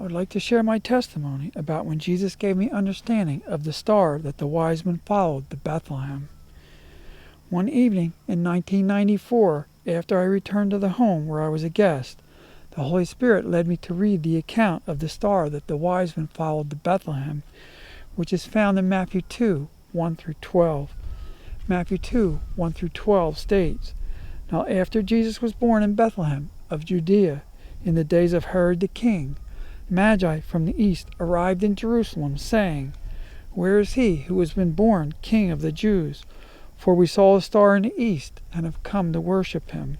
I would like to share my testimony about when Jesus gave me understanding of the star that the wise men followed to Bethlehem. One evening in 1994, after I returned to the home where I was a guest, the Holy Spirit led me to read the account of the star that the wise men followed to Bethlehem, which is found in Matthew 2, 1 through 12. Matthew 2, 1 through 12 states, "Now after Jesus was born in Bethlehem of Judea, in the days of Herod the king, Magi from the east arrived in Jerusalem, saying, 'Where is he who has been born King of the Jews? For we saw a star in the east, and have come to worship him.'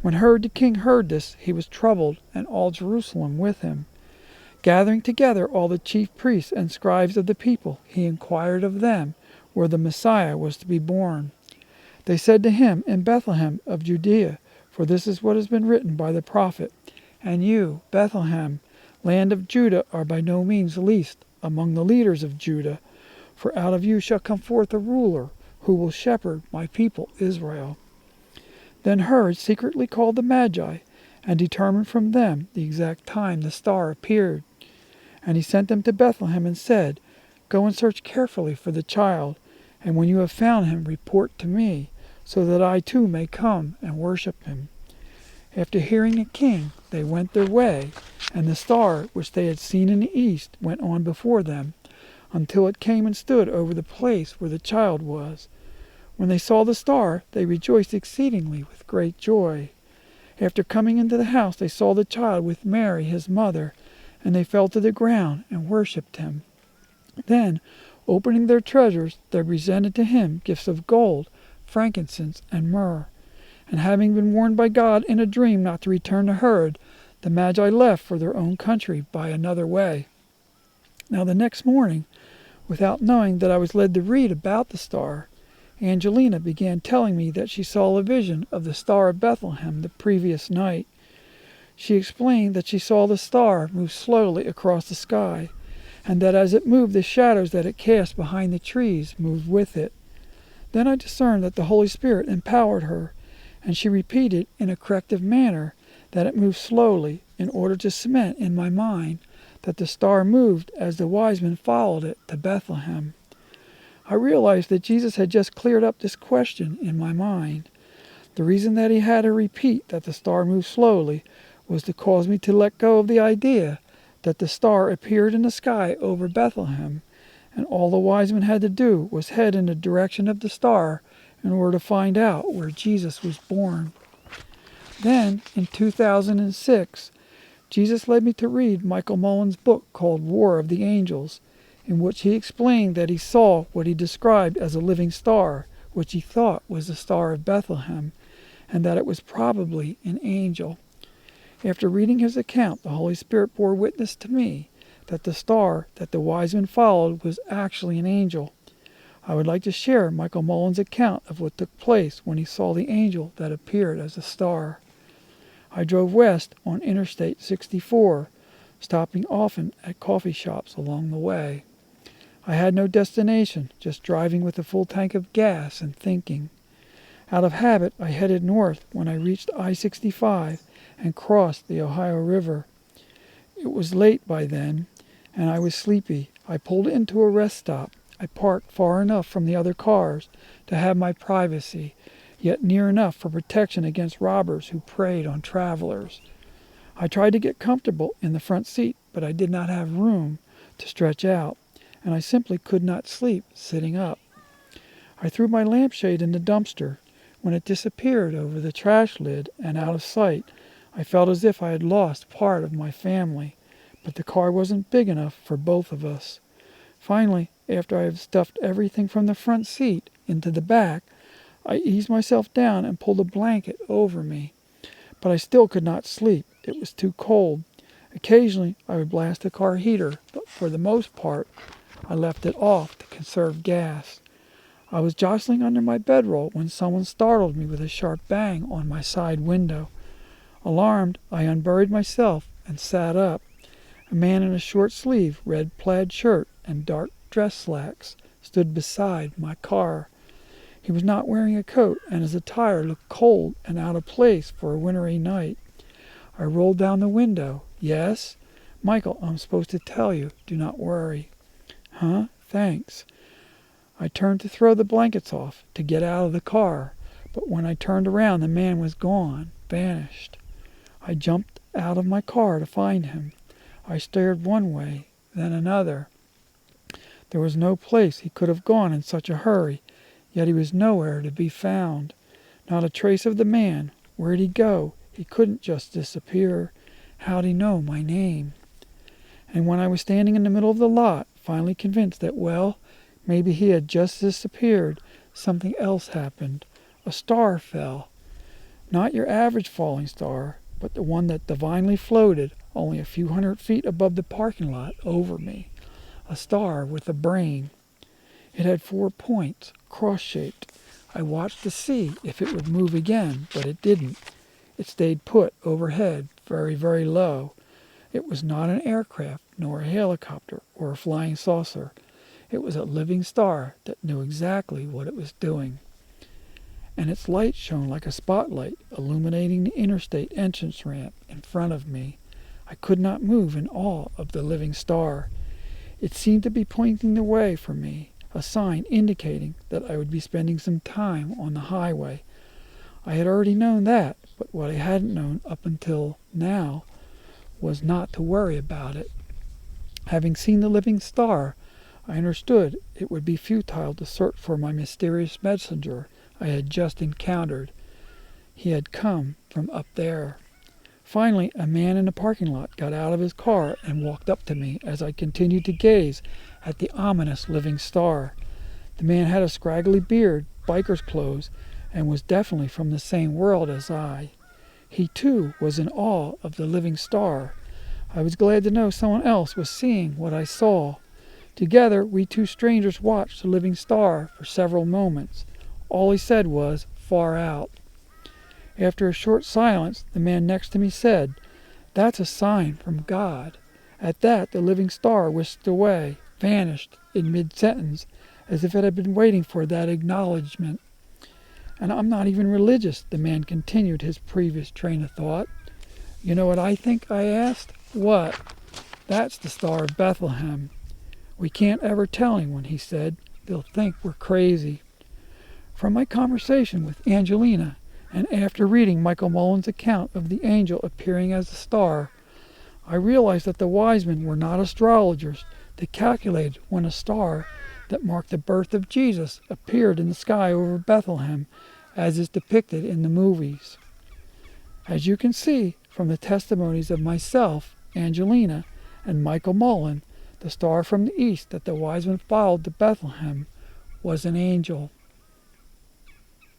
When Herod the king heard this, he was troubled, and all Jerusalem with him. Gathering together all the chief priests and scribes of the people, he inquired of them where the Messiah was to be born. They said to him, 'In Bethlehem of Judea, for this is what has been written by the prophet. And you, Bethlehem, land of Judah, are by no means least among the leaders of Judah, for out of you shall come forth a ruler who will shepherd my people Israel.' Then Herod secretly called the Magi, and determined from them the exact time the star appeared. And he sent them to Bethlehem and said, 'Go and search carefully for the child, and when you have found him, report to me, so that I too may come and worship him.' After hearing the king, they went their way, and the star which they had seen in the east went on before them, until it came and stood over the place where the child was. When they saw the star, they rejoiced exceedingly with great joy. After coming into the house, they saw the child with Mary his mother, and they fell to the ground and worshipped him. Then, opening their treasures, they presented to him gifts of gold, frankincense, and myrrh. And having been warned by God in a dream not to return to Herod, the Magi left for their own country by another way. Now the next morning, without knowing that I was led to read about the star, Angelina began telling me that she saw a vision of the Star of Bethlehem the previous night. She explained that she saw the star move slowly across the sky, and that as it moved, the shadows that it cast behind the trees moved with it. Then I discerned that the Holy Spirit empowered her, and she repeated in a corrective manner that it moved slowly in order to cement in my mind that the star moved as the wise men followed it to Bethlehem. I realized that Jesus had just cleared up this question in my mind. The reason that he had her repeat that the star moved slowly was to cause me to let go of the idea that the star appeared in the sky over Bethlehem, and all the wise men had to do was head in the direction of the star in order to find out where Jesus was born. Then, in 2006, Jesus led me to read Michael Mullen's book called War of the Angels, in which he explained that he saw what he described as a living star, which he thought was the Star of Bethlehem, and that it was probably an angel. After reading his account, the Holy Spirit bore witness to me that the star that the wise men followed was actually an angel. I would like to share Michael Mullen's account of what took place when he saw the angel that appeared as a star. I drove west on Interstate 64, stopping often at coffee shops along the way. I had no destination, just driving with a full tank of gas and thinking. Out of habit, I headed north when I reached I-65 and crossed the Ohio River. It was late by then, and I was sleepy. I pulled into a rest stop. I parked far enough from the other cars to have my privacy, yet near enough for protection against robbers who preyed on travelers. I tried to get comfortable in the front seat, but I did not have room to stretch out, and I simply could not sleep sitting up. I threw my lampshade in the dumpster. When it disappeared over the trash lid and out of sight, I felt as if I had lost part of my family, but the car wasn't big enough for both of us. Finally, after I had stuffed everything from the front seat into the back, I eased myself down and pulled a blanket over me. But I still could not sleep. It was too cold. Occasionally, I would blast the car heater, but for the most part, I left it off to conserve gas. I was jostling under my bedroll when someone startled me with a sharp bang on my side window. Alarmed, I unburied myself and sat up. A man in a short-sleeved red plaid shirt and dark dress slacks stood beside my car. He was not wearing a coat, and his attire looked cold and out of place for a wintry night. I rolled down the window. Yes, Michael, I'm supposed to tell you. Do not worry. Huh? Thanks. I turned to throw the blankets off, to get out of the car, but when I turned around, the man was gone, vanished. I jumped out of my car to find him. I stared one way, then another. There was no place he could have gone in such a hurry, yet he was nowhere to be found. Not a trace of the man. Where'd he go? He couldn't just disappear. How'd he know my name? And when I was standing in the middle of the lot, finally convinced that, well, maybe he had just disappeared, something else happened. A star fell. Not your average falling star, but the one that divinely floated only a few 100 feet above the parking lot over me. A star with a brain. It had 4 points, cross-shaped. I watched to see if it would move again, but it didn't. It stayed put overhead, very, very low. It was not an aircraft, nor a helicopter, or a flying saucer. It was a living star that knew exactly what it was doing. And its light shone like a spotlight, illuminating the interstate entrance ramp in front of me. I could not move in awe of the living star. It seemed to be pointing the way for me, a sign indicating that I would be spending some time on the highway. I had already known that, but what I hadn't known up until now was not to worry about it. Having seen the living star, I understood it would be futile to search for my mysterious messenger I had just encountered. He had come from up there. Finally, a man in the parking lot got out of his car and walked up to me as I continued to gaze at the ominous living star. The man had a scraggly beard, biker's clothes, and was definitely from the same world as I. He, too, was in awe of the living star. I was glad to know someone else was seeing what I saw. Together, we two strangers watched the living star for several moments. All he said was, "Far out." After a short silence, the man next to me said, "That's a sign from God." At that, the living star whisked away, vanished in mid-sentence, as if it had been waiting for that acknowledgement. "And I'm not even religious," the man continued his previous train of thought. "You know what I think?" I asked. "What?" "That's the Star of Bethlehem." "We can't ever tell anyone," he said. "They'll think we're crazy." From my conversation with Angelina, and after reading Michael Mullen's account of the angel appearing as a star, I realized that the wise men were not astrologers. They calculated when a star that marked the birth of Jesus appeared in the sky over Bethlehem, as is depicted in the movies. As you can see from the testimonies of myself, Angelina, and Michael Mullen, the star from the east that the wise men followed to Bethlehem was an angel.